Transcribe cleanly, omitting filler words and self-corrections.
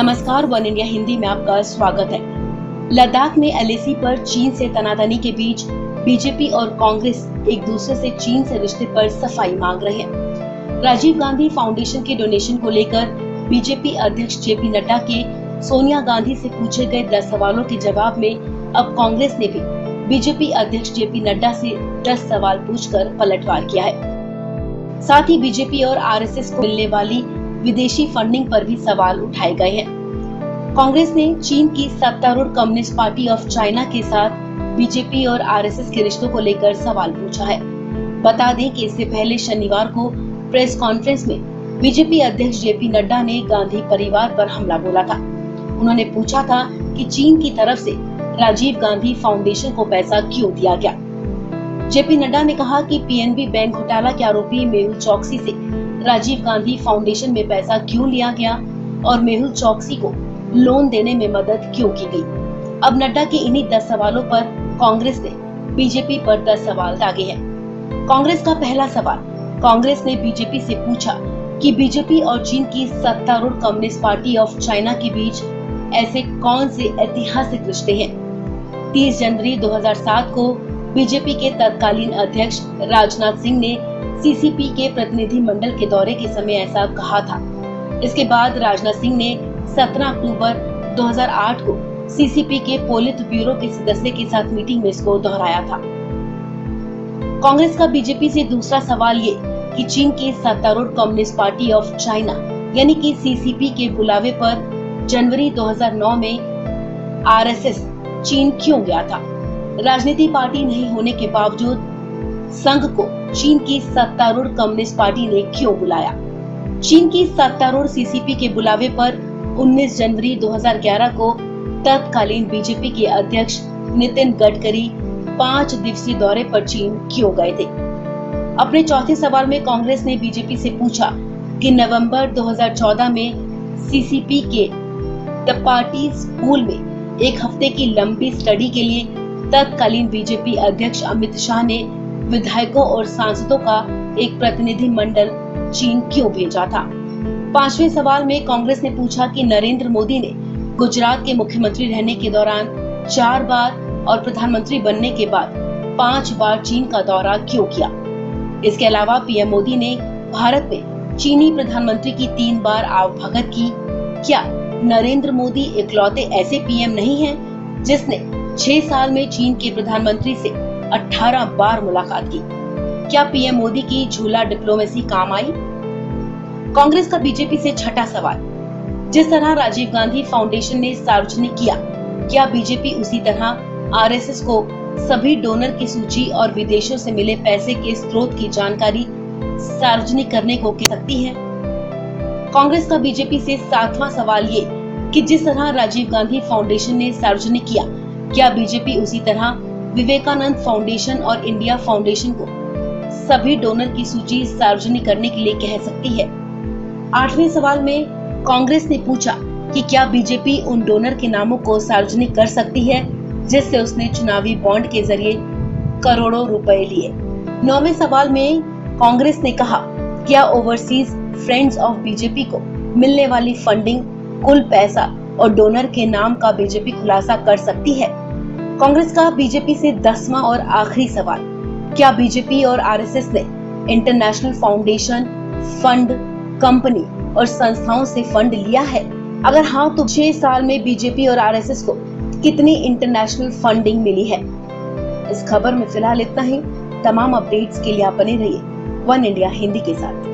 नमस्कार, one India Hindi में आपका स्वागत है। लद्दाख में एलएसी पर चीन से तनातनी के बीच बीजेपी और कांग्रेस एक दूसरे से चीन से रिश्ते पर सफाई मांग रहे हैं। राजीव गांधी फाउंडेशन के डोनेशन को लेकर बीजेपी अध्यक्ष जेपी नड्डा के सोनिया गांधी से पूछे गए 10 सवालों के जवाब में अब कांग्रेस ने भी बीजेपी अध्यक्ष जेपी नड्डा से 10 सवाल पूछकर पलटवार किया है। साथ ही बीजेपी और आरएसएस को मिलने वाली विदेशी फंडिंग पर भी सवाल उठाए गए हैं। कांग्रेस ने चीन की सत्तारूढ़ कम्युनिस्ट पार्टी ऑफ चाइना के साथ बीजेपी और आरएसएस के रिश्तों को लेकर सवाल पूछा है। बता दें कि इससे पहले शनिवार को प्रेस कॉन्फ्रेंस में बीजेपी अध्यक्ष जेपी नड्डा ने गांधी परिवार पर हमला बोला था। उन्होंने पूछा था कि चीन की तरफ से राजीव गांधी फाउंडेशन को पैसा क्यों दिया गया। जेपी नड्डा ने कहा कि पीएनबी बैंक घोटाला के आरोपी मेहुल चोकसी से राजीव गांधी फाउंडेशन में पैसा क्यों लिया गया और मेहुल चोकसी को लोन देने में मदद क्यों की गई। अब नड्डा के इन्हीं 10 सवालों पर कांग्रेस ने बीजेपी पर 10 सवाल दागे हैं। कांग्रेस का पहला सवाल, कांग्रेस ने बीजेपी से पूछा कि बीजेपी और चीन की सत्तारूढ़ कम्युनिस्ट पार्टी ऑफ चाइना के बीच ऐसे कौन से ऐतिहासिक रिश्ते हैं। 30 जनवरी 2007 को बीजेपी के तत्कालीन अध्यक्ष राजनाथ सिंह ने सीसीपी के प्रतिनिधि मंडल के दौरे के समय ऐसा कहा था। इसके बाद राजनाथ सिंह ने 17 अक्टूबर 2008 को सीसीपी के पोलित ब्यूरो के सदस्य के साथ मीटिंग में इसको दोहराया था। कांग्रेस का बीजेपी से दूसरा सवाल ये कि चीन की सत्तारूढ़ कम्युनिस्ट पार्टी ऑफ चाइना यानी कि सीसीपी के बुलावे पर जनवरी 2009 में आरएसएस चीन क्यों गया था। राजनीति पार्टी नहीं होने के बावजूद संघ को चीन की सत्तारूढ़ कम्युनिस्ट पार्टी ने क्यों बुलाया। चीन की सत्तारूढ़ सीसीपी के बुलावे पर 19 जनवरी 2011 को तत्कालीन बीजेपी के अध्यक्ष नितिन गडकरी 5 दिवसीय दौरे पर चीन क्यों गए थे। अपने चौथे सवाल में कांग्रेस ने बीजेपी से पूछा कि नवंबर 2014 में सीसीपी के द पार्टी स्कूल में एक हफ्ते की लंबी स्टडी के लिए तत्कालीन बीजेपी अध्यक्ष अमित शाह ने विधायकों और सांसदों का एक प्रतिनिधि मंडल चीन क्यों भेजा था। पांचवें सवाल में कांग्रेस ने पूछा कि नरेंद्र मोदी ने गुजरात के मुख्यमंत्री रहने के दौरान 4 बार और प्रधानमंत्री बनने के बाद 5 बार चीन का दौरा क्यों किया। इसके अलावा पीएम मोदी ने भारत में चीनी प्रधानमंत्री की 3 बार आवभगत की। क्या नरेंद्र मोदी इकलौते ऐसे पीएम नहीं हैं जिसने 6 साल में चीन के प्रधानमंत्री से 18 बार मुलाकात की। क्या पीएम मोदी की झूला डिप्लोमेसी काम आई। कांग्रेस का बीजेपी से छठा सवाल, जिस तरह राजीव गांधी फाउंडेशन ने सार्वजनिक किया, क्या बीजेपी उसी तरह आरएसएस को सभी डोनर की सूची और विदेशों से मिले पैसे के स्रोत की जानकारी सार्वजनिक करने को कह सकती है। कांग्रेस का बीजेपी से 7वां सवाल ये कि जिस तरह राजीव गांधी फाउंडेशन ने सार्वजनिक किया, क्या बीजेपी उसी तरह विवेकानंद फाउंडेशन और इंडिया फाउंडेशन को सभी डोनर की सूची सार्वजनिक करने के लिए कह सकती है। 8वें सवाल में कांग्रेस ने पूछा कि क्या बीजेपी उन डोनर के नामों को सार्वजनिक कर सकती है जिससे उसने चुनावी बॉन्ड के जरिए करोड़ों रुपए लिए। 9वें सवाल में कांग्रेस ने कहा, क्या ओवरसीज फ्रेंड्स ऑफ बीजेपी को मिलने वाली फंडिंग, कुल पैसा और डोनर के नाम का बीजेपी खुलासा कर सकती है। कांग्रेस का बीजेपी से 10वां और आखिरी सवाल, क्या बीजेपी और आरएसएस ने इंटरनेशनल फाउंडेशन, फंड, कंपनी और संस्थाओं से फंड लिया है। अगर हाँ तो 6 साल में बीजेपी और आरएसएस को कितनी इंटरनेशनल फंडिंग मिली है। इस खबर में फिलहाल इतना ही। तमाम अपडेट्स के लिए आप बने रहिए वन इंडिया हिंदी के साथ।